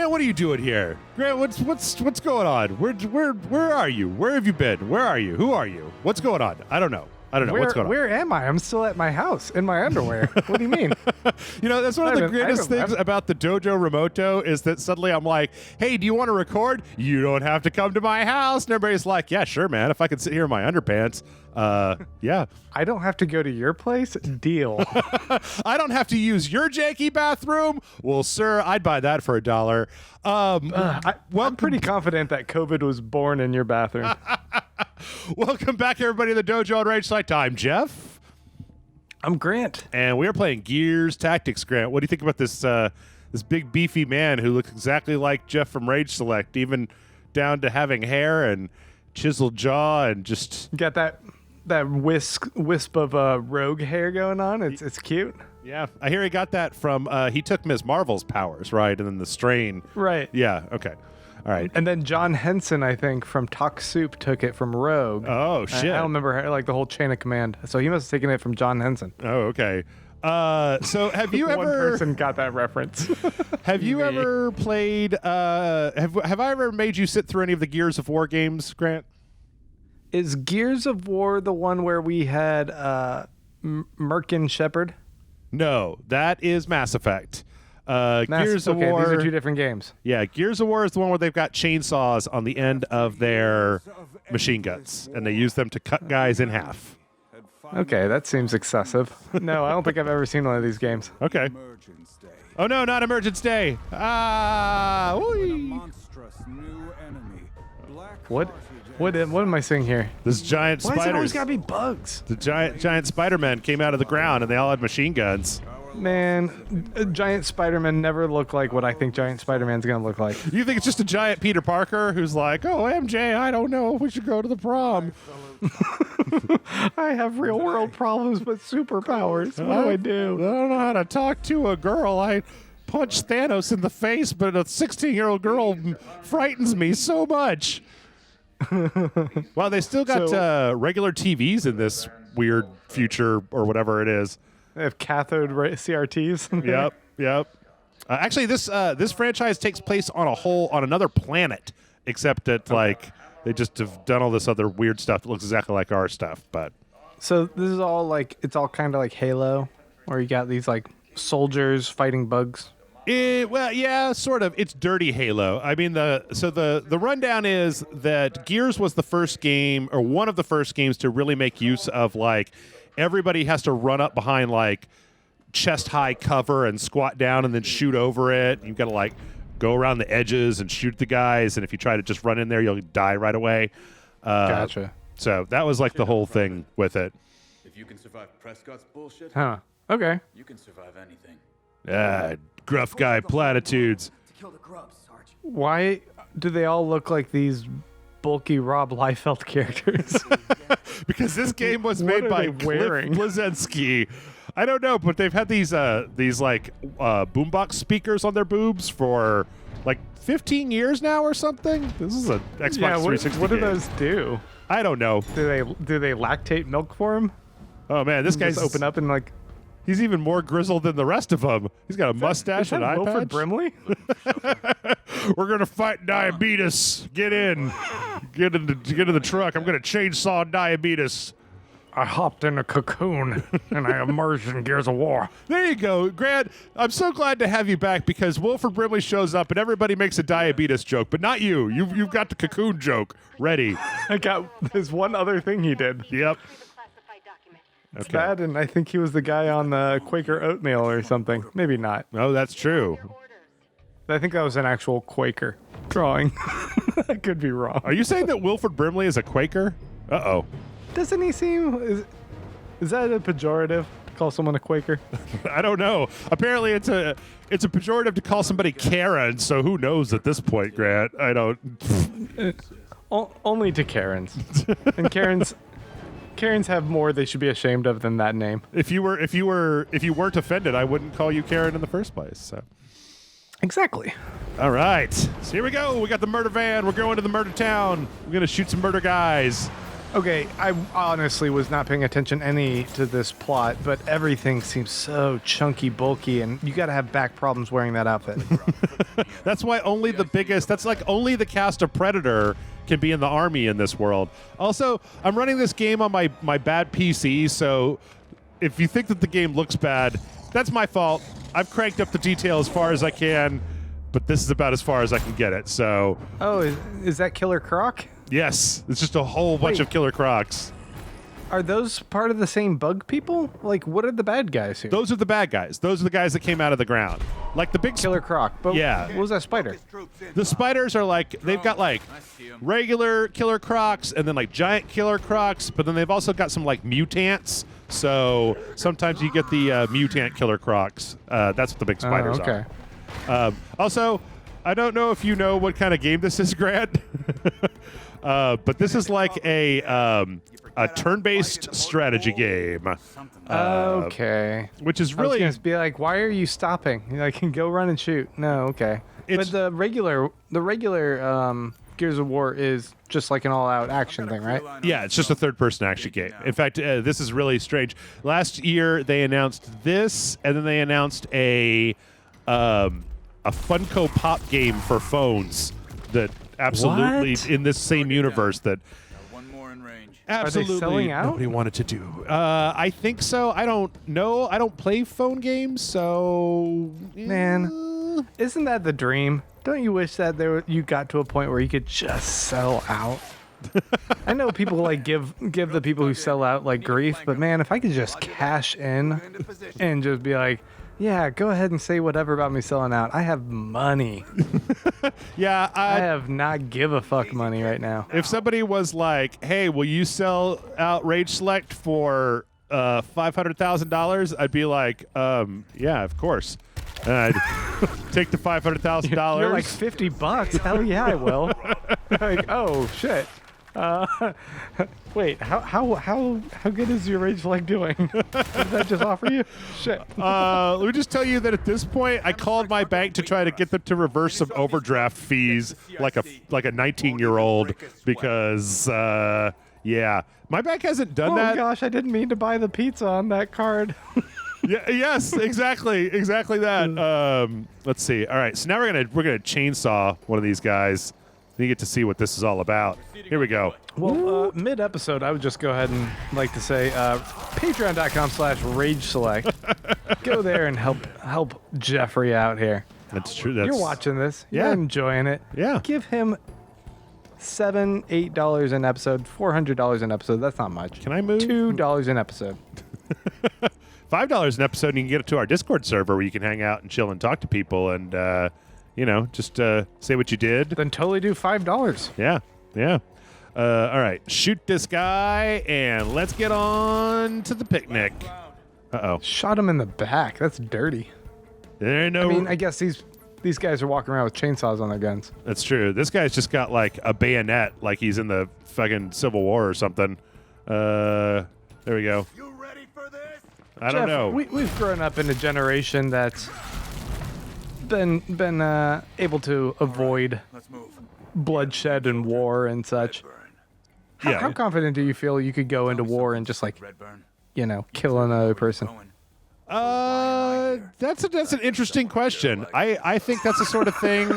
Grant, what are you doing here? Grant, what's going on? Where are you? Where have you been? Where are you? Who are you? What's going on? I don't know. What's going on. Where am I? I'm still at my house in my underwear. What do you mean? That's one of the greatest things about the Dojo Remoto is that suddenly I'm like, hey, do you want to record? You don't have to come to my house. And everybody's like, yeah, sure, man. If I could sit here in my underpants, yeah. I don't have to go to your place? Deal. I don't have to use your janky bathroom? Well, sir, I'd buy that for $1. I'm pretty confident that COVID was born in your bathroom. Welcome back, everybody, to the Dojo on Rage Select. I'm Jeff. I'm Grant. And we are playing Gears Tactics, Grant. What do you think about this this big, beefy man who looks exactly like Jeff from Rage Select, even down to having hair and chiseled jaw and just... Got that wisp of rogue hair going on. It's cute. Yeah, I hear he got that from... he took Ms. Marvel's powers, right? And then the strain... Right. Yeah, okay. All right. And then John Henson, I think, from Talk Soup took it from Rogue. Oh, shit. I don't remember like the whole chain of command. So he must have taken it from John Henson. Oh, okay. So have you ever... One person got that reference. Have you ever played... have I ever made you sit through any of the Gears of War games, Grant? Is Gears of War the one where we had Merkin Shepard? No, that is Mass Effect. Gears of War. These are two different games. Yeah, Gears of War is the one where they've got chainsaws on the end of their machine guns, and they use them to cut guys in half. Okay, that seems excessive. No, I don't think I've ever seen one of these games. Okay. Oh no, not Emergence Day. Ah, What am I seeing here? This giant spiders. Why is it always gotta be bugs? The giant Spider-Men came out of the ground, and they all had machine guns. Man, giant Spider-Man never look like what I think giant Spider-Man's gonna look like. You think it's just a giant Peter Parker who's like, oh, MJ, I don't know, we should go to the prom. I have real world problems but superpowers. What do? I don't know how to talk to a girl. I punch Thanos in the face, but a 16-year-old girl frightens me so much. Well, they still got regular TVs in this weird future or whatever it is. They have cathode CRTs. Yep. Actually, this franchise takes place on another planet, except that they just have done all this other weird stuff that looks exactly like our stuff. But so this is all it's all kind of like Halo, where you got these like soldiers fighting bugs. Well, yeah, sort of. It's dirty Halo. I mean, the rundown is that Gears was the first game, or one of the first games, to really make use of everybody has to run up behind chest high cover and squat down and then shoot over it. You've got to go around the edges and shoot the guys, and if you try to just run in there, you'll die right away. Gotcha. So that was the whole thing with it. If you can survive Prescott's bullshit, huh? Okay. You can survive anything. Gruff guy platitudes. Why do they all look like these bulky Rob Liefeld characters? Because this game was made by Cliff Bleszinski. I don't know, but they've had these boombox speakers on their boobs for 15 years now or something. This is an Xbox 360 what do game. those do? I don't know. Do they lactate milk for him? Oh man, this guy's just open up and he's even more grizzled than the rest of them. He's got a mustache and eye Wilford patch. Brimley? We're gonna fight diabetes. Get in the truck. I'm gonna chainsaw diabetes. I hopped in a cocoon and I emerged in Gears of War. There you go, Grant. I'm so glad to have you back because Wilford Brimley shows up and everybody makes a diabetes joke, but not you. You've got the cocoon joke ready. There's one other thing he did. Yep. It's bad, and I think he was the guy on the Quaker oatmeal or something. Maybe not. Oh, that's true. I think that was an actual Quaker drawing. I could be wrong. Are you saying that Wilford Brimley is a Quaker? Uh-oh. Doesn't he seem... Is that a pejorative to call someone a Quaker? I don't know. Apparently it's a pejorative to call somebody Karen, so who knows at this point, Grant? I don't... Only to Karens. And Karens have more they should be ashamed of than that name. If you weren't offended, I wouldn't call you Karen in the first place. So. Exactly. All right. So here we go. We got the murder van. We're going to the murder town. We're going to shoot some murder guys. Okay, I honestly was not paying attention any to this plot, but everything seems so chunky, bulky, and you got to have back problems wearing that outfit. That's why only the biggest. That's like only the cast of Predator can be in the army in this world. Also, I'm running this game on my bad PC, so if you think that the game looks bad, that's my fault. I've cranked up the detail as far as I can, but this is about as far as I can get it. So, Oh, is that Killer Croc? yes, it's just a whole bunch Wait. of Killer Crocs. Are those part of the same bug people? Like, what are the bad guys here? Those are the bad guys. Those are the guys that came out of the ground. Like the big Killer Croc. But Yeah. what was that spider? The spiders are like, they've got like regular Killer Crocs and then like giant Killer Crocs, but then they've also got some like mutants. So sometimes you get the mutant Killer Crocs. That's what the big spiders okay. are. Also, I don't know if you know what kind of game this is, Grant, but this is like a turn-based strategy game, Okay. which is I was really gonna be like, why are you stopping? I can go run and shoot. No, okay. It's- But the regular Gears of War is just like an all-out action thing, right? Yeah, it's just a third-person action game. In fact, this is really strange. Last year they announced this, and then they announced a Funko Pop game for phones that absolutely What? in this same universe that One more in range. absolutely selling out? nobody wanted to do. I think so. I don't know. I don't play phone games, so Man. Isn't that the dream? Don't you wish that you got to a point where you could just sell out? I know people like give the people who sell out like grief, but man, if I could just cash in and just be like, yeah, go ahead and say whatever about me selling out. I have money. yeah. I have not give a fuck money right now. If somebody was like, "Hey, will you sell out Rage Select for $500,000?" I'd be like, "Yeah, of course." And I'd take the $500,000. You're like $50. Hell yeah, I will. Like, oh shit. Wait, how good is your Rage Select doing? What did that just offer you? Shit. Let me just tell you that at this point, I called my bank to try to get them to reverse some overdraft fees, like a 19-year-old, because yeah, my bank hasn't done Oh that. gosh, I didn't mean to buy the pizza on that card. Yeah, yes, exactly that. Let's see. All right, so now we're gonna chainsaw one of these guys. You get to see what this is all about. Here we go. Well, mid-episode, I would just go ahead and like to say, patreon.com/RageSelect. Go there and help Jeffrey out here. That's true. That's, You're watching this. Yeah. You're enjoying it. Yeah. Give him $7, $8 an episode, $400 an episode. That's not much. Can I move? $2 an episode. $5 an episode, and you can get it to our Discord server where you can hang out and chill and talk to people and just say what you did. Then totally do $5. Yeah. All right, shoot this guy, and let's get on to the picnic. Uh-oh. Shot him in the back. That's dirty. There ain't no... I mean, I guess these guys are walking around with chainsaws on their guns. That's true. This guy's just got, like, a bayonet, like he's in the fucking Civil War or something. There we go. You ready for this? I don't know. We've grown up in a generation that's been able to avoid Let's move. bloodshed and war and such. Redburn. Yeah. How confident do you feel you could go into war and just like, Redburn. kill another person? Going. That's an interesting question. I think that's the sort of thing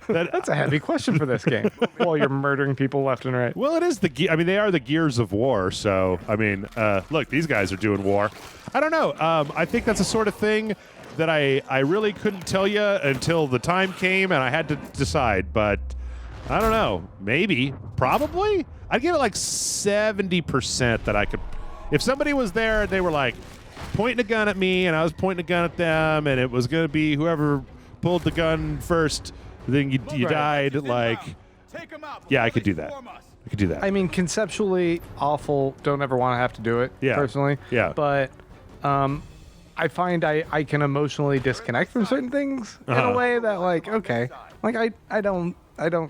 that... That's a heavy question for this game. While you're murdering people left and right. Well, it is they are the gears of war. So, I mean, look, these guys are doing war. I don't know. I think that's the sort of thing that I really couldn't tell you until the time came and I had to decide. But I don't know. Maybe. Probably. I'd give it like 70% that I could. If somebody was there and they were like pointing a gun at me and I was pointing a gun at them and it was going to be whoever pulled the gun first, then you died. Like, Take him out. yeah, I could do that. I could do that. I mean, conceptually awful. Don't ever want to have to do it. Yeah. Personally. Yeah. But I find I can emotionally disconnect from certain things in Uh-huh. a way that like okay, like I don't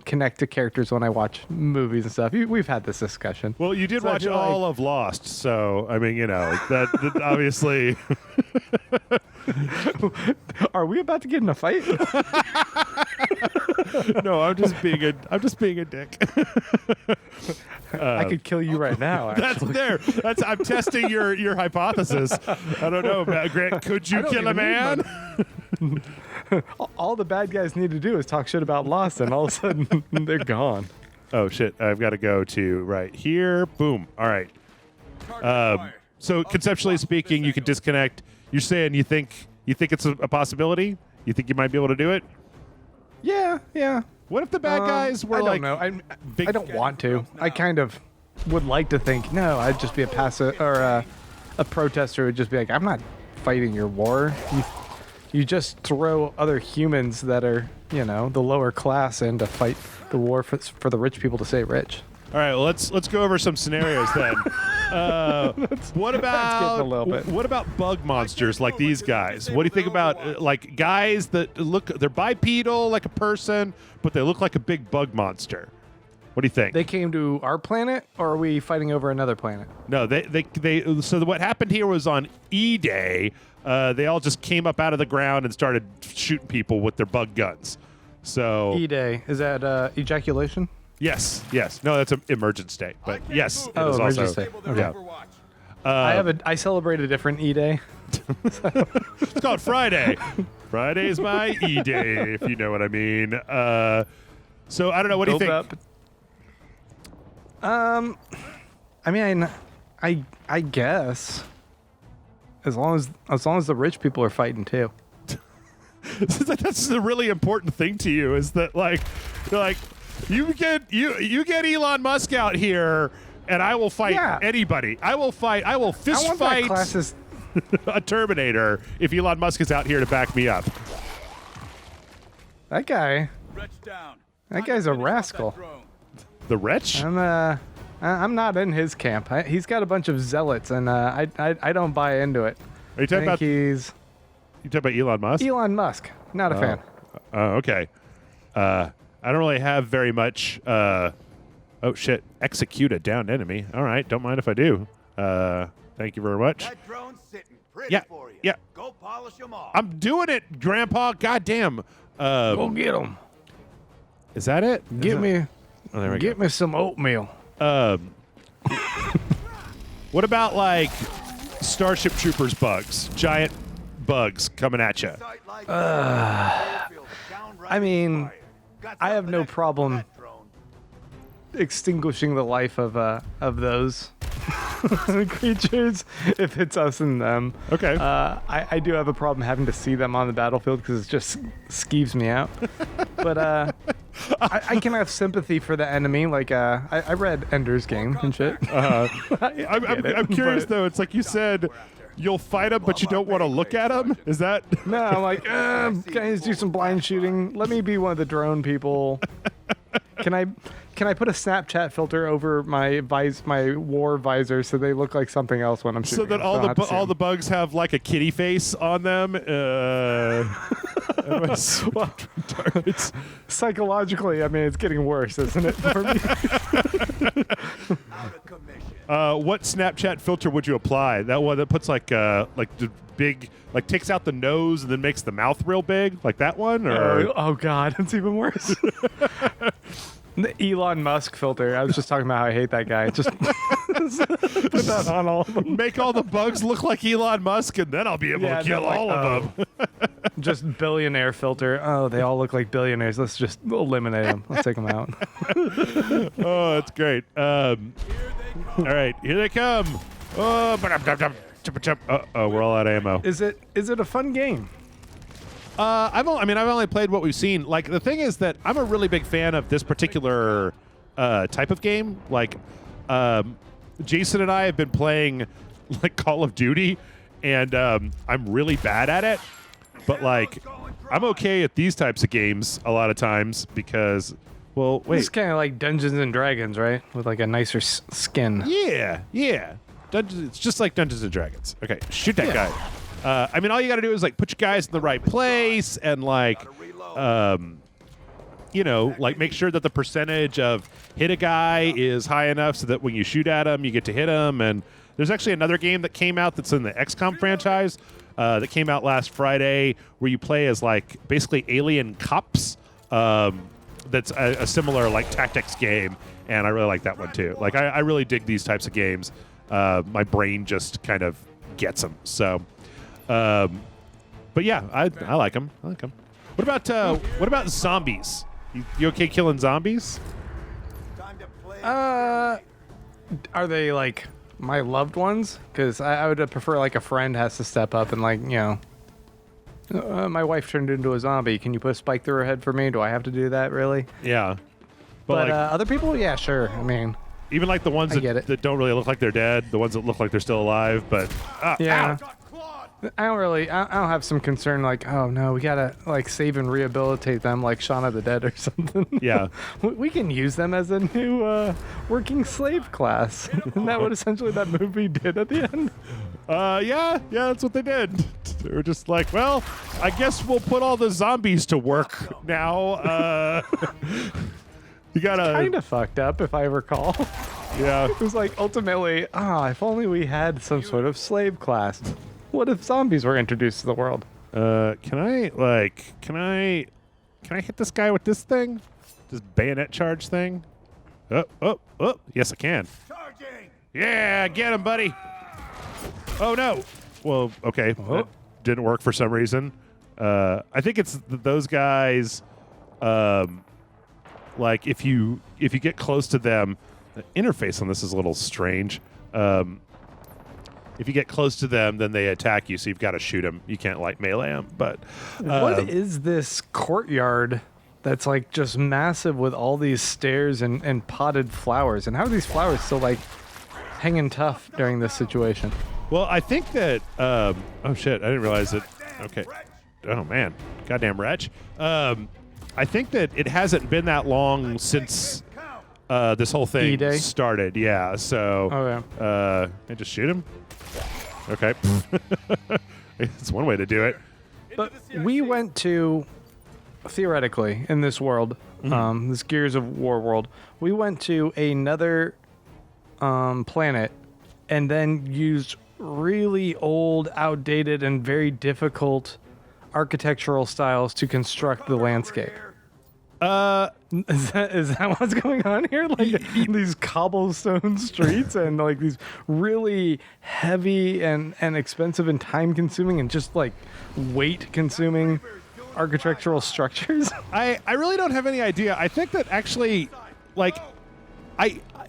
connect to characters when I watch movies and stuff. We've had this discussion. Well, you did So I watch feel all of Lost, so I mean, that obviously. Are we about to get in a fight? No, I'm just being a dick. I could kill you right now. That's Actually. there. I'm testing your hypothesis. I don't know, Grant. Could you I don't kill a even need man? All the bad guys need to do is talk shit about Lost, and all of a sudden they're gone. Oh shit! I've got to go to right here. Boom. All right. So conceptually speaking, you can disconnect. You're saying you think it's a possibility? You think you might be able to do it? Yeah. What if the bad guys were I like? don't know. big- I don't want to. I kind of would like to think, no, I'd just be a passive or a protester would just be like, I'm not fighting your war. You just throw other humans that are, the lower class in to fight the war for the rich people to stay rich. All right, well, let's go over some scenarios then. What getting a little bit. what about bug monsters like these guys? What do you think about like guys that they're bipedal like a person, but they look like a big bug monster? What do you think? They came to our planet, or are we fighting over another planet? No, they so what happened here was on E-Day, they all just came up out of the ground and started shooting people with their bug guns. So E-Day, is that ejaculation? yes. No, that's an emergent state, but yes, it Oh, is emergent also. state. Yeah. I celebrate a different E-Day. It's called Friday. Friday's my E-Day, if you know what I mean. So I don't know. What do you Build think? up. I mean, I guess as long as the rich people are fighting too. That's a really important thing to you. Is that like you get Elon Musk out here, and I will fight anybody. I will fist I want that fight classist. a Terminator if Elon Musk is out here to back me up. That guy. Down. That guy's a rascal. The wretch? I'm not in his camp. He's got a bunch of zealots, and I don't buy into it. Are you talking about Elon Musk? Elon Musk. Not a fan. Oh, okay. I don't really have very much. Oh shit! Execute a downed enemy. All right, don't mind if I do. Thank you very much. That drone's sitting pretty Yeah, for you. yeah. Go polish them off. I'm doing it, Grandpa. Goddamn. Go get him. Is that it? Get me. Oh, there we Get me some oatmeal. go. What about like Starship Troopers bugs? Giant bugs coming at you. I mean, I have no problem extinguishing the life of those creatures if it's us and them. Okay. I do have a problem having to see them on the battlefield because it just skeeves me out. But I can have sympathy for the enemy. Like I read Ender's Game and shit. I'm curious though. It's like you said, you'll fight them, but you don't want to look at them. Is that? No, I'm like, can I just do some blind shooting? Let me be one of the drone people. Can I put a Snapchat filter over my war visor so they look like something else when I'm shooting? So that all the bugs have like a kitty face on them. Targets. Psychologically, I mean, it's getting worse, isn't it, for me? What Snapchat filter would you apply? That one that puts like the big, like takes out the nose and then makes the mouth real big, like that one, or Oh God, it's even worse. The Elon Musk filter. I was just talking about how I hate that guy. Just put that on all of them. make all the bugs look like Elon Musk, and then I'll be able to kill all of them. Just billionaire filter. Oh, they all look like billionaires. Let's just eliminate them. Let's take them out. Oh, that's great. All right, here they come. Oh, we're all out of ammo. Is it a fun game? I've only played what we've seen. Like the thing is that I'm a really big fan of this particular type of game. Like Jason and I have been playing like Call of Duty, and I'm really bad at it. But like I'm okay at these types of games a lot of times because, well, wait, It's kind of like Dungeons and Dragons, right? With like a nicer skin. yeah. It's just like Dungeons and Dragons. Okay, shoot that guy. I mean, all you got to do is like put your guys in the right place and like, like make sure that the percentage of hit a guy is high enough so that when you shoot at him, you get to hit him. And there's actually another game that came out that's in the XCOM franchise that came out last Friday where you play as like basically alien cops that's a similar like tactics game, and I really like that one too. Like I really dig these types of games. My brain just kind of gets them. So, but yeah, I like them. I like them. What about zombies? You okay killing zombies? Time to play. Are they like my loved ones? Because I would prefer like a friend has to step up and like, my wife turned into a zombie. Can you put a spike through her head for me? Do I have to do that really? Yeah. But like, other people, yeah, sure. I mean, even like the ones that don't really look like they're dead, the ones that look like they're still alive, but yeah. Got clawed. I don't have some concern like, oh no, we gotta like save and rehabilitate them like Shaun of the Dead or something. Yeah. We can use them as a new working slave class. Isn't that what essentially that movie did at the end? Yeah, that's what they did. They were just like, well, I guess we'll put all the zombies to work now. You gotta Kind of fucked up, if I recall. yeah. It was like ultimately, if only we had some sort of slave class. What if zombies were introduced to the world? Can I hit this guy with this thing? This bayonet charge thing? Oh. Yes, I can. Charging. Yeah, get him, buddy. Oh no. Well, okay. That didn't work for some reason. I think it's those guys. Like if you get close to them, the interface on this is a little strange. If you get close to them, then they attack you, so you've got to shoot them. You can't like melee them. But What is this courtyard that's like just massive with all these stairs and potted flowers? And how are these flowers still like hanging tough during this situation? well, I think that. Oh shit! I didn't realize it. Okay. Oh man, goddamn wretch. I think that it hasn't been that long since this whole thing E-Day? started. Yeah. So. Okay. And just shoot him. Okay. It's one way to do it. But we went to, theoretically, in this world, this Gears of War world, we went to another planet and then used really old, outdated, and very difficult architectural styles to construct the landscape. Is that what's going on here? Like these cobblestone streets and like these really heavy and expensive and time consuming and just like weight consuming architectural structures? I really don't have any idea. I think that actually, like,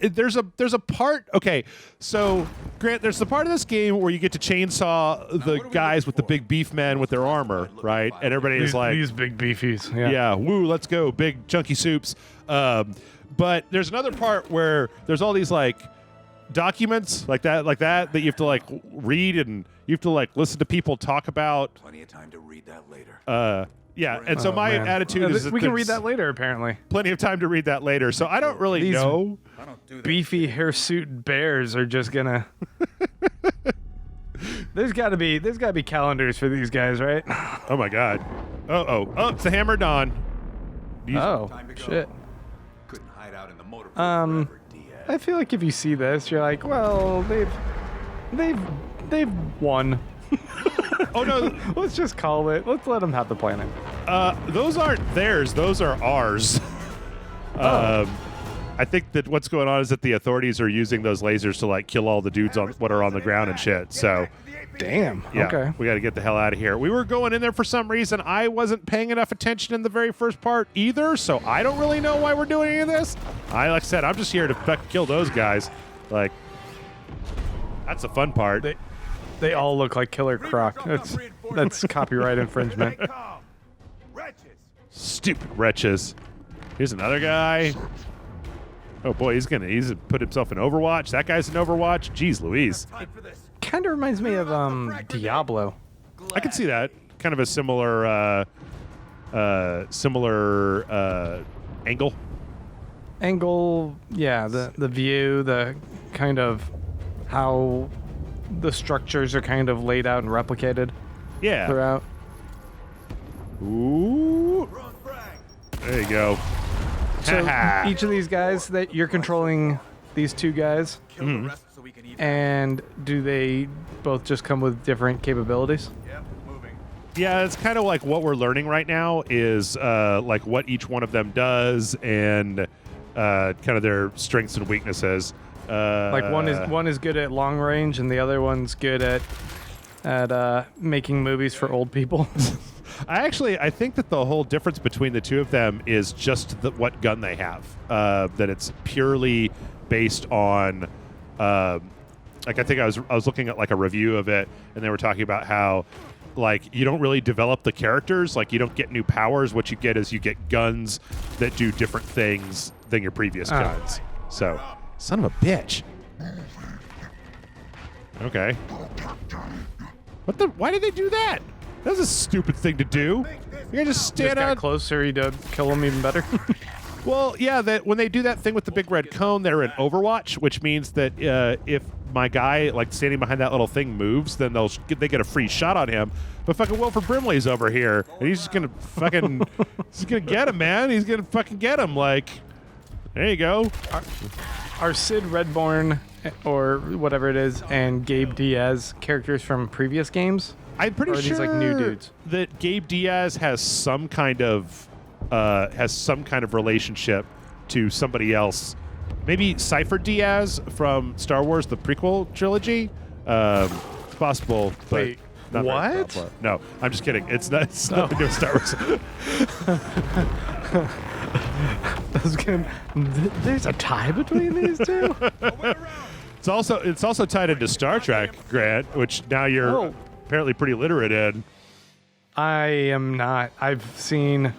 there's a part. Okay, so Grant, there's the part of this game where you get to chainsaw the guys with the big beef men with their armor, right? And everybody is like, these big beefies. yeah, woo, let's go, big chunky soups. But there's another part where there's all these like documents like that you have to like read, and you have to like listen to people talk about. Plenty of time to read that later. Yeah, and so my attitude is that we can there's read that later, apparently. plenty of time to read that later. So I don't really These- know. I don't do that. Beefy hirsute bears are just gonna. There's gotta be calendars for these guys, right? Oh my god. Oh, it's the Hammer Dawn. Oh Time to go. shit. Couldn't hide out in the motor Um, forever, Diaz. I feel like if you see this, you're like, well, they've won. Oh no, Let's just call it. Let's let them have the planet. those aren't theirs. Those are ours. I think that what's going on is that the authorities are using those lasers to like kill all the dudes on what are on the ground and shit. So Damn. yeah, Okay. we got to get the hell out of here. We were going in there for some reason. I wasn't paying enough attention in the very first part either, so I don't really know why we're doing any of this. Like I said, I'm just here to fucking kill those guys. Like that's the fun part. They all look like Killer Croc. That's copyright infringement. Stay calm. Wretches. Stupid wretches. Here's another guy. Oh boy, he's put himself in Overwatch. That guy's in Overwatch. Jeez Louise. Time for this. Kind of reminds me of Diablo. I can see that. Kind of a similar angle. Angle, yeah, the view, the kind of how the structures are kind of laid out and replicated Yeah. throughout. Ooh. Wrong frag. There you go. So Ha-ha. each of these guys that you're controlling, these two guys, Kill the rest so we can eat. and do they both just come with different capabilities? Yep, moving. Yeah, it's kind of like what we're learning right now is like what each one of them does and kind of their strengths and weaknesses. Like one is good at long range, and the other one's good at making movies for old people. I think that the whole difference between the two of them is just what gun they have. That it's purely based on, like I think I was looking at like a review of it, and they were talking about how like you don't really develop the characters, like you don't get new powers. What you get is you get guns that do different things than your previous guns. So, son of a bitch. Okay. What the? Why did they do that? That was a stupid thing to do. You can just stand Just got out. closer, he'd kill him even better. Well, yeah, that when they do that thing with the big red cone, they're in Overwatch, which means that if my guy like standing behind that little thing moves, then they get a free shot on him. But fucking Wilford Brimley's over here, and he's just gonna fucking he's gonna get him, man. He's gonna fucking get him. Like, there you go. Are Sid Redborn or whatever it is and Gabe Diaz characters from previous games? I'm pretty Or are sure these, like, new dudes? that Gabe Diaz has some kind of relationship to somebody else. Maybe Cypher Diaz from Star Wars, the prequel trilogy. It's possible, but Wait, not very what? possible. No, I'm just kidding. It's nothing to do with Star Wars. There's a tie between these two? It's also tied into Star Trek, Grant, which now you're apparently pretty literate in. I am not. I've seen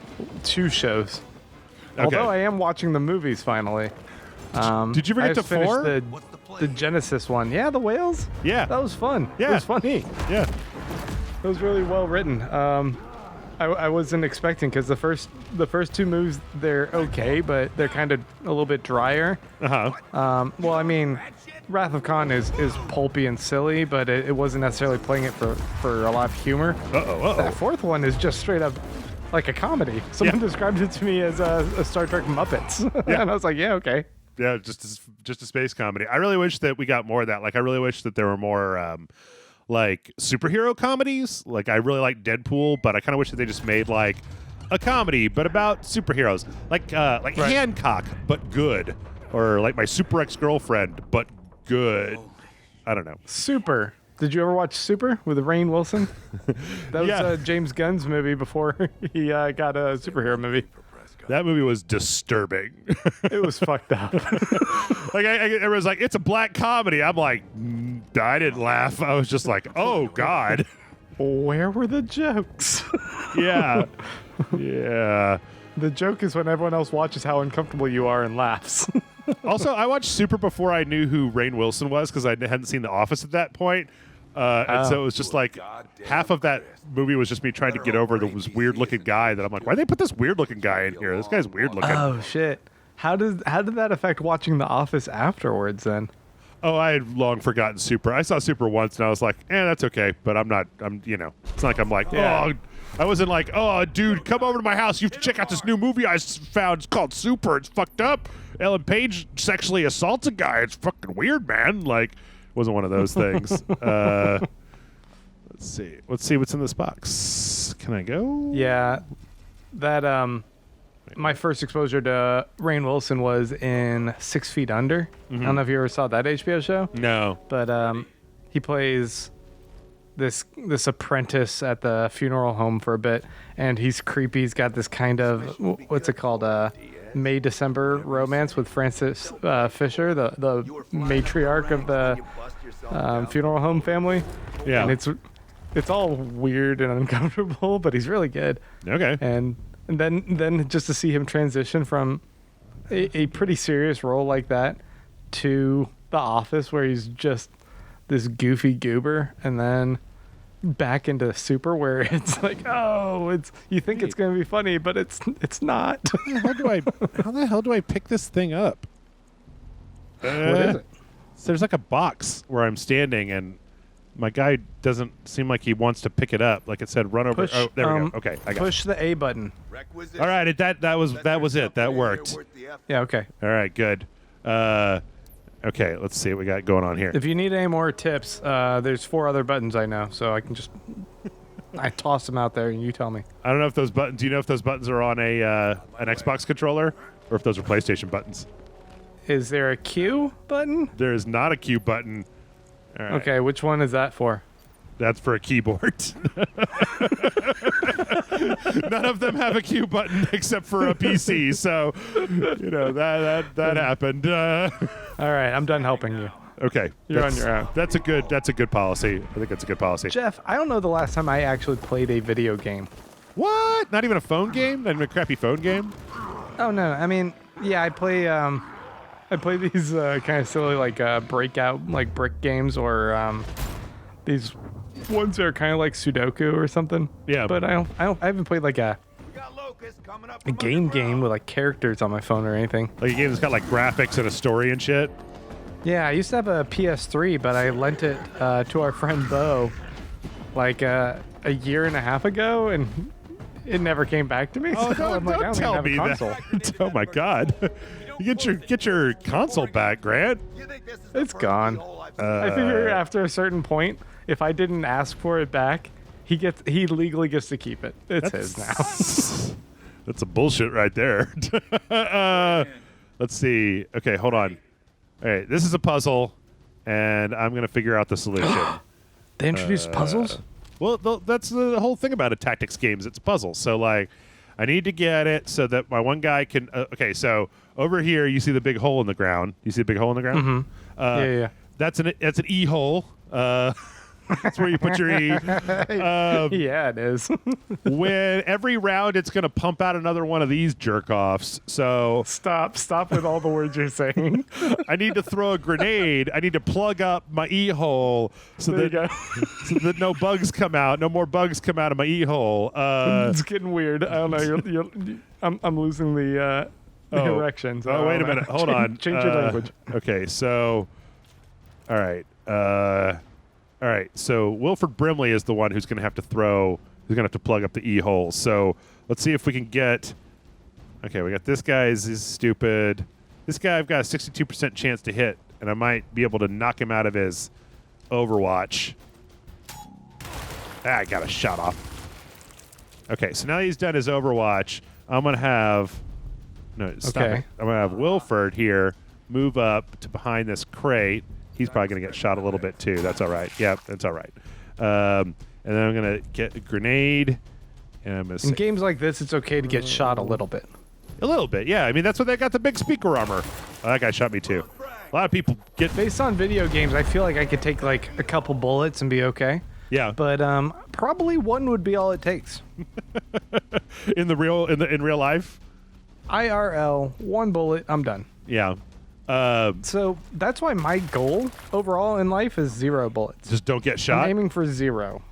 2 shows. Okay. Although I am watching the movies finally. Did you ever I get to just finished 4? The Genesis one. Yeah, the whales. Yeah. That was fun. Yeah. It was funny. Yeah. It was really well written. I wasn't expecting because the first 2 movies they're okay, but they're kind of a little bit drier. Uh-huh. Well, I mean, Wrath of Khan is pulpy and silly, but it wasn't necessarily playing it for a lot of humor. That 4th one is just straight up like a comedy. Someone described it to me as a Star Trek Muppets, and I was like, yeah, okay. Yeah, just a space comedy. I really wish that we got more of that. Like, I really wish that there were more like superhero comedies. Like, I really like Deadpool, but I kind of wish that they just made like a comedy, but about superheroes, like Right. Hancock, but good, or like My Super Ex-Girlfriend, but good. I don't know. Super. Did you ever watch Super with Rainn Wilson? That was James Gunn's movie before he got a superhero movie. That movie was disturbing. It was fucked up. Like, everyone's like, it's a black comedy. I'm like, I didn't laugh. I was just like, oh God. Where were the jokes? Yeah. Yeah. The joke is when everyone else watches how uncomfortable you are and laughs. Also, I watched Super before I knew who Rainn Wilson was because I hadn't seen The Office at that point. And so it was just like half of that movie was just me trying to get over this weird-looking guy that I'm like, why'd they put this weird-looking guy in here? This guy's weird-looking. Oh shit! How did that affect watching The Office afterwards? Then Oh, I had long forgotten Super. I saw Super once and I was like, that's okay. But it's not like I'm like, Yeah. I wasn't like, oh, dude, come over to my house. You have to check out this new movie I found. It's called Super. It's fucked up. Ellen Page sexually assaults a guy. It's fucking weird, man. Like, it wasn't one of those things. Let's see. Let's see what's in this box. Can I go? yeah, that my first exposure to Rainn Wilson was in 6 Feet Under. I don't know if you ever saw that HBO show, No. but he plays this apprentice at the funeral home for a bit, and he's creepy. He's got this kind of what's it called, May December romance with Frances Fisher, the matriarch of the funeral home family. Yeah. And it's all weird and uncomfortable, but he's really good. Okay. And then just to see him transition from a pretty serious role like that to The Office, where he's just this goofy goober, and then back into Super, where it's like, you think it's gonna be funny, but it's not. How the hell do I pick this thing up? What is it? So there's like a box where I'm standing, and my guy doesn't seem like he wants to pick it up. Like it said, run over. Push, oh, there we go. Okay, I got push the A button. Requisite. it. All right, that was it. That worked. Yeah, okay. All right, good. Okay, let's see what we got going on here. If you need any more tips, there's 4 other buttons I know, so I can just I toss them out there, and you tell me. I don't know if those buttons. Do you know if those buttons are on an Xbox controller or if those are PlayStation buttons? Is there a Q button? There is not a Q button. All right. Okay, which one is that for? That's for a keyboard. None of them have a Q button except for a PC. So, you know, that happened. All right, I'm done helping you. Okay. You're on your own. That's a good policy. I think that's a good policy. Jeff, I don't know the last time I actually played a video game. What? Not even a phone game? Not even a crappy phone game? Oh no, I mean, yeah, I play these kind of silly like breakout like brick games or these ones that are kind of like Sudoku or something. Yeah. But I haven't played like a We got locusts coming up a game with like characters on my phone or anything. Like a game that's got like graphics and a story and shit? Yeah, I used to have a PS3, but I lent it to our friend Bo like a year and a half ago, and it never came back to me. Oh, so I'm like, I don't don't tell even me have a console. that. Oh my god. You get your console back, Grant. You think this is the It's first gone. hole I've I figure after a certain point, if I didn't ask for it back, he legally gets to keep it. It's his now. That's a bullshit right there. Let's see. Okay, hold on. All right, this is a puzzle, and I'm gonna figure out the solution. They introduced puzzles? Well, that's the whole thing about a tactics games. It's puzzles. So like, I need to get it so that my one guy can. Okay, so over here you see the big hole in the ground. You see the big hole in the ground? Mm-hmm. Yeah. That's an E hole. That's where you put your E. Yeah, it is. When every round it's gonna pump out another one of these jerk offs. So Stop with all the words you're saying. I need to throw a grenade. I need to plug up my E hole so There you that go. so that no bugs come out. No more bugs come out of my E hole. It's getting weird. I don't know. I'm losing the erections. Oh, wait a minute. Hold on. Change your language. Okay, so all right. All right. So Wilford Brimley is the one who's going to have to plug up the E hole. So let's see if we can get. Okay, we got this guy is stupid. This guy I've got a 62% chance to hit, and I might be able to knock him out of his Overwatch. I got a shot off. Okay, so now he's done his Overwatch. I'm gonna have stop Okay. it. I'm gonna have Wilford here move up to behind this crate. He's probably gonna get shot a little bit too. That's all right. Yep, that's all right. And then I'm gonna get a grenade, and I'm gonna In games like this, it's okay to get shot a little bit. a little bit. Yeah, I mean that's what they got the big speaker armor. Oh, that guy shot me too. A lot of people get Based on video games, I feel like I could take like a couple bullets and be okay. yeah. But probably one would be all it takes. in real life, IRL, one bullet, I'm done. yeah. So that's why my goal overall in life is 0 bullets. Just don't get I'm shot. aiming for 0.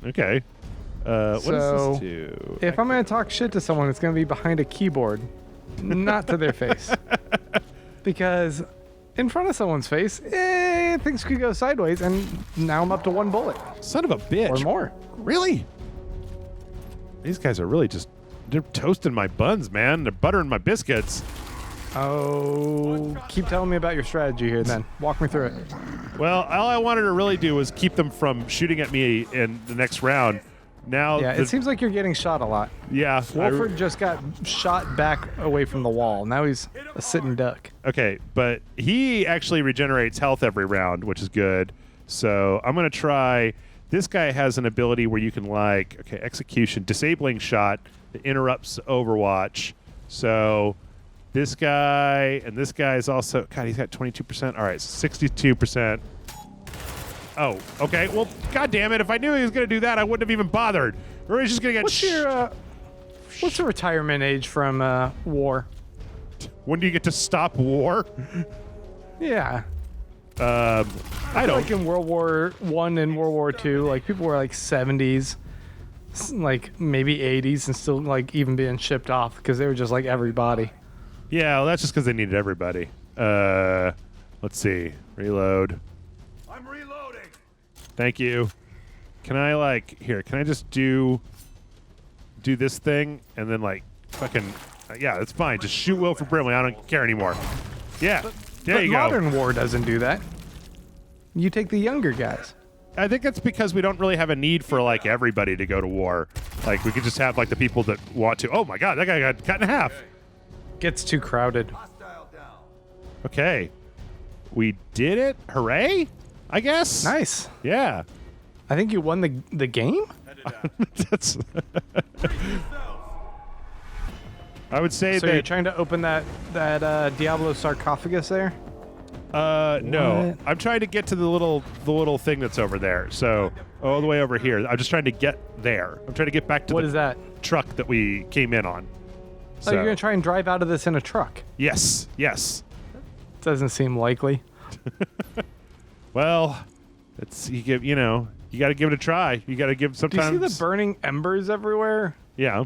Okay. What So, does this do? If I'm going to talk shit to someone, it's going to be behind a keyboard, not to their face. Because in front of someone's face, things could go sideways, and now I'm up to 1 bullet Son of a bitch. or more. Really? These guys are really they're toasting my buns, man. They're buttering my biscuits. Oh, keep telling me about your strategy here then. Walk me through it. Well, all I wanted to really do was keep them from shooting at me in the next round. Now, Yeah, it seems like you're getting shot a lot. yeah. Wolford just got shot back away from the wall. Now he's a sitting duck. Okay, but he actually regenerates health every round, which is good. So I'm going to try. This guy has an ability where you can execution, disabling shot that interrupts Overwatch. So this guy and this guy is also, God, he's got 22%. All right, 62%. Oh, okay. Well, God damn it. If I knew he was going to do that, I wouldn't have even bothered. Or he's just going to get What's the retirement age from war? When do you get to stop war? Yeah. I don't. Like in World War One and World War Two, like people were like 70s, like maybe 80s, and still like even being shipped off because they were just like everybody. Yeah, well, that's just because they needed everybody. Let's see. Reload. I'm reloading. Thank you. Can I can I just do this thing and then fucking yeah, that's fine. Just shoot Wilford Brimley. I don't care anymore. Yeah. There But you go. modern war doesn't do that. You take the younger guys. I think it's because we don't really have a need for like everybody to go to war. Like we could just have like the people that want to. Oh my God, that guy got cut in half. Gets too crowded. Hostile down. Okay, we did it. Hooray! I guess. Nice. Yeah. I think you won the game. That's. I would say So that. you're trying to open that Diablo sarcophagus there? No, What? I'm trying to get to the little thing that's over there. So all the way over here. I'm just trying to get there. I'm trying to get back to What the is that? truck that we came in on. Oh, you're gonna try and drive out of this in a truck? Yes. Yes. Doesn't seem likely. Well, you got to give it a try. You got to give Do sometimes. you see the burning embers everywhere? Yeah.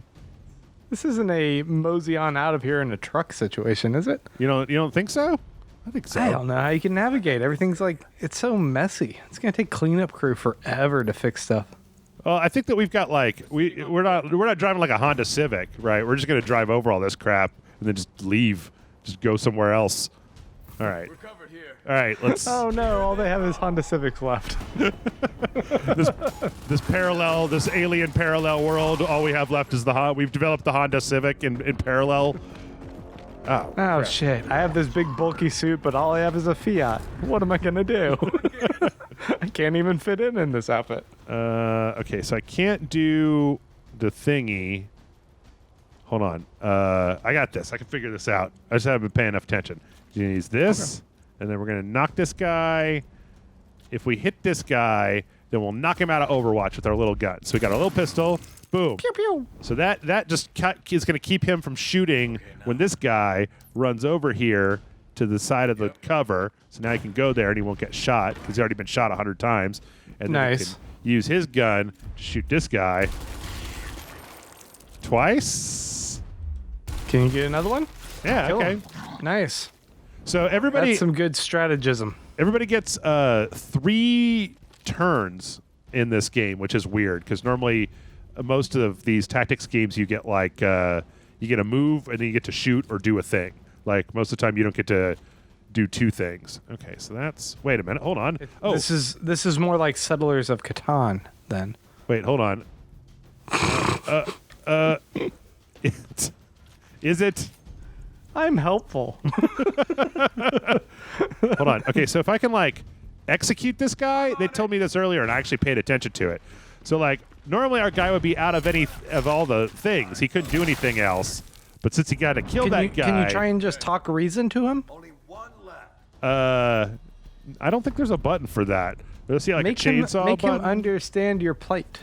This isn't a mosey on out of here in a truck situation, is it? You don't think so? I think so. I don't know how you can navigate. Everything's it's so messy. It's gonna take cleanup crew forever to fix stuff. Well, I think that we've got we're not driving like a Honda Civic, right? We're just gonna drive over all this crap and then just leave, just go somewhere else. All right. We're covered here. All right. Let's. Oh no! All they have is Honda Civics left. this alien parallel world. All we have left is we've developed the Honda Civic in parallel. Oh. Oh crap. shit! I have this big bulky suit, but all I have is a Fiat. What am I gonna do? I can't even fit in this outfit. Okay, so I can't do the thingy. Hold on. I got this. I can figure this out. I just haven't been paying enough attention. You use this, and then we're going to knock this guy. If we hit this guy, then we'll knock him out of Overwatch with our little gun. So we got our little pistol. Boom. Pew pew. So that just is going to keep him from shooting when this guy runs over here to the side of the cover. So now he can go there and he won't get shot because he's already been shot 100 times. And then he Nice. can use his gun to shoot this guy twice. Can you get another one? Yeah, Kill okay. him. Nice. So everybody That's some good strategism. everybody gets 3 turns in this game, which is weird because normally most of these tactics games you get you get a move and then you get to shoot or do a thing. Like most of the time you don't get to do 2 things. Okay, so that's wait a minute, hold on. Oh, This is more like Settlers of Catan then. wait, hold on. Is it? I'm helpful. Hold on. Okay, so if I can execute this guy, they told me this earlier, and I actually paid attention to it. So normally our guy would be out of all the things. He couldn't do anything else. But since he got to kill that guy, Can you try and just talk reason to him? Only one left. I don't think there's a button for that. Let's see, Make a him chainsaw button. understand your plight.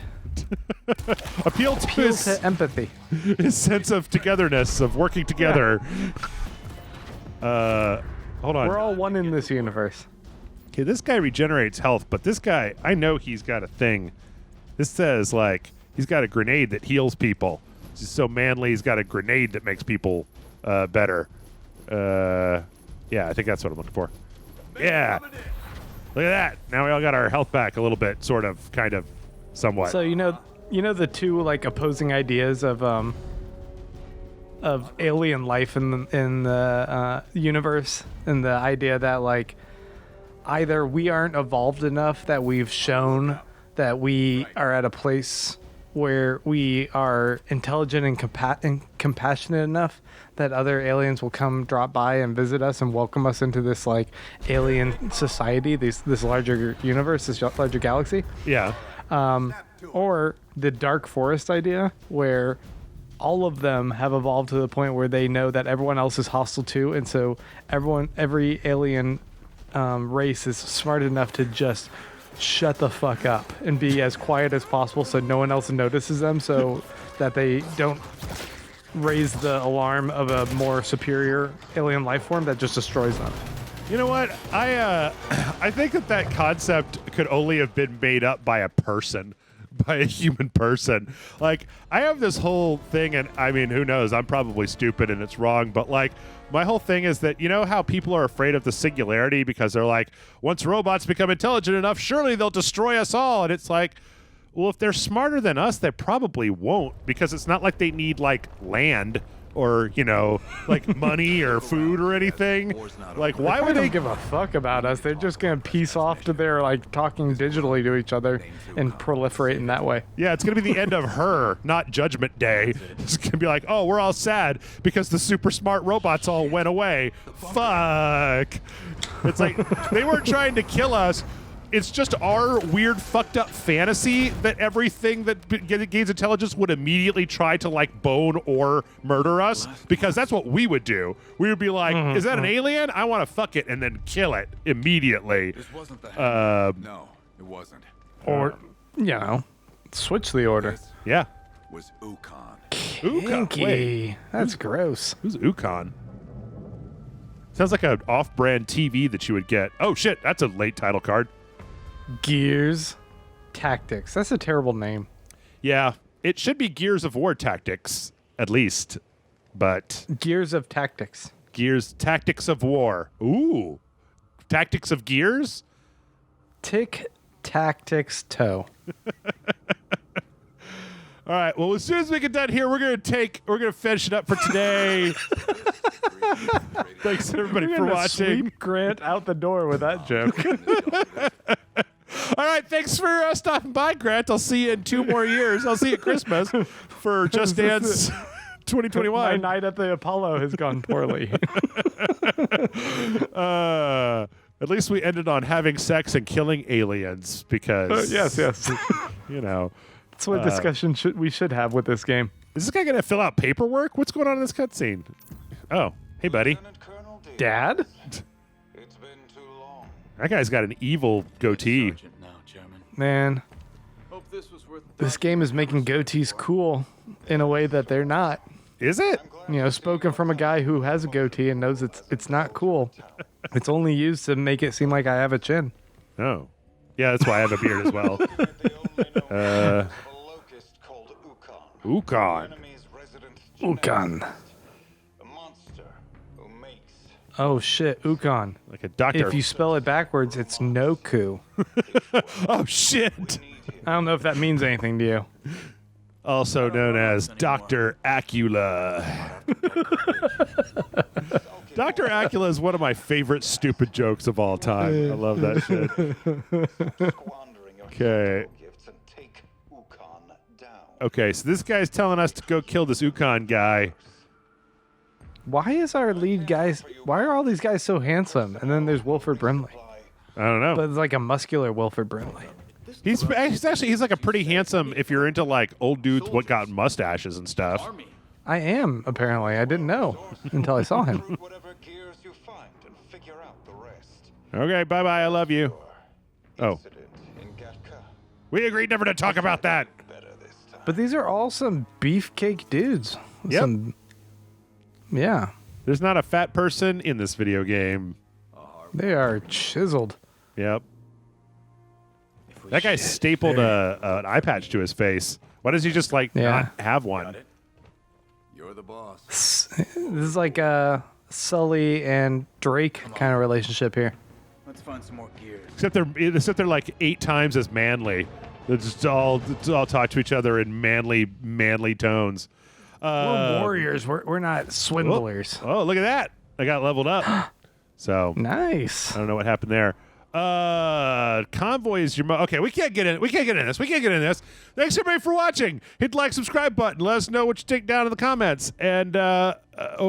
Appeal to Appeal his, to empathy. his sense of togetherness, of working together. Hold on. We're all one in this universe. Okay, this guy regenerates health, but this guy, I know he's got a thing. This says, he's got a grenade that heals people. He's so manly, he's got a grenade that makes people better. Yeah, I think that's what I'm looking for. Yeah. Look at that. Now we all got our health back a little bit, sort of, kind of, somewhat. So you know the two opposing ideas of alien life in the universe, and the idea that either we aren't evolved enough that we've shown that we are at a place where we are intelligent and compassionate enough that other aliens will come drop by and visit us and welcome us into this alien society, this larger universe, this larger galaxy. Yeah. Or the dark forest idea, where all of them have evolved to the point where they know that everyone else is hostile too, and so every alien race is smart enough to just shut the fuck up and be as quiet as possible so no one else notices them, so that they don't raise the alarm of a more superior alien life form that just destroys them. You know what? I think that concept could only have been made up by a person, by a human person. I have this whole thing, and I mean, who knows? I'm probably stupid and it's wrong, but my whole thing is that, you know how people are afraid of the singularity because they're once robots become intelligent enough, surely they'll destroy us all. And it's well, if they're smarter than us, they probably won't, because it's not like they need land or like money or food or anything. Like, why They would don't they? give a fuck about us. They're just gonna piece off to their like talking digitally to each other and proliferate in that way. Yeah, it's gonna be the end of her, not Judgment Day. It's gonna be like, oh, we're all sad because the super smart robots all went away. Fuck. It's like they weren't trying to kill us. It's just our weird, fucked up fantasy that everything that gains intelligence would immediately try to like bone or murder us, because that's what we would do. We would be like, is that an alien? I want to fuck it and then kill it immediately. This wasn't the No, it wasn't. Or, switch the order. This Yeah. was Ukon. Kinky. Wait. That's gross. Who's Ukon? Sounds like an off-brand TV that you would get. Oh shit, that's a late title card. Gears Tactics. That's a terrible name. Yeah, it should be Gears of War Tactics, at least. But Gears of Tactics. Gears Tactics of War. Ooh. Tactics of Gears? Tick Tactics Toe. All right, well, as soon as we get done here, we're gonna finish it up for today. Thanks everybody We're for gonna watching. Sweep Grant out the door with that joke. All right, thanks for stopping by, Grant. I'll see you in 2 more years. I'll see you at Christmas for Just Dance 2021. My night at the Apollo has gone poorly. At least we ended on having sex and killing aliens because yes. That's what discussion we should have with this game. Is this guy gonna fill out paperwork? What's going on in this cutscene? Oh, hey, buddy. Lieutenant Colonel Davis. Dad? It's been too long. That guy's got an evil goatee. Sergeant now, Chairman. Man, Hope this was worth this game is making goatees cool in a way that they're not. Is it? Spoken from a guy who has a goatee and knows it's not cool. It's only used to make it seem like I have a chin. Oh. Yeah, that's why I have a beard as well. They only know of a locust called Ukon. Ukon. Enemy's resident Ukon. a monster who makes Oh shit, Ukon. Like a doctor. If you spell it backwards, it's Noku. Oh, shit. need him. I don't know if that means anything to you. Also known as Dr. Acula. Dr. Acula is one of my favorite stupid jokes of all time. I love that shit. Squandering your Okay. hero gifts and take Ukon down. Okay, so this guy's telling us to go kill this Ukon guy. Why are all these guys so handsome? And then there's Wilford Brimley. I don't know. But it's like a muscular Wilford Brimley. He's like a pretty handsome if you're into like old dudes what got mustaches and stuff. I am, apparently. I didn't know until I saw him. Recruit whatever gears you find and figure out the rest. Okay, bye-bye. I love you. Oh, Incident in Gatka. we agreed never to talk about that. Better this time. But these are all some beefcake dudes. Yep. Yeah. There's not a fat person in this video game. They are chiseled. Yep. That guy stapled an eye patch to his face. Why does he just like not have one? You're the boss. This is like a Sully and Drake kind of relationship here. Let's find some more gears. Except they're like 8 times as manly. They just all talk to each other in manly tones. We're warriors. We're not swindlers. Oh, look at that! I got leveled up. So Nice. I don't know what happened there. Convoy is your okay. We can't get in this. Thanks everybody for watching. Hit the like, subscribe button. Let us know what you take down in the comments. And I got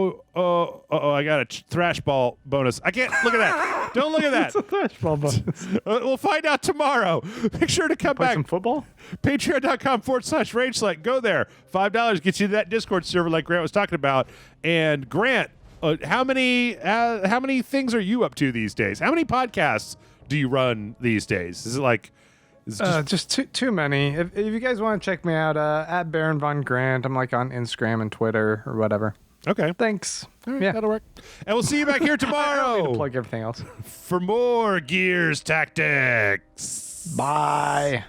a thrash ball bonus. I can't look at that. Don't look at that. It's a flashball bonus. We'll find out tomorrow. Make sure to come Play back. some football? Patreon.com/Rage Select. Go there. $5 gets you to that Discord server like Grant was talking about. And Grant, how many things are you up to these days? How many podcasts do you run these days? Is it like Just too many. If you guys want to check me out, at Baron Von Grant, I'm like on Instagram and Twitter or whatever. okay? Thanks. All right, Yeah. that'll work. And we'll see you back here I don't need tomorrow to plug everything else. for more Gears Tactics. Bye.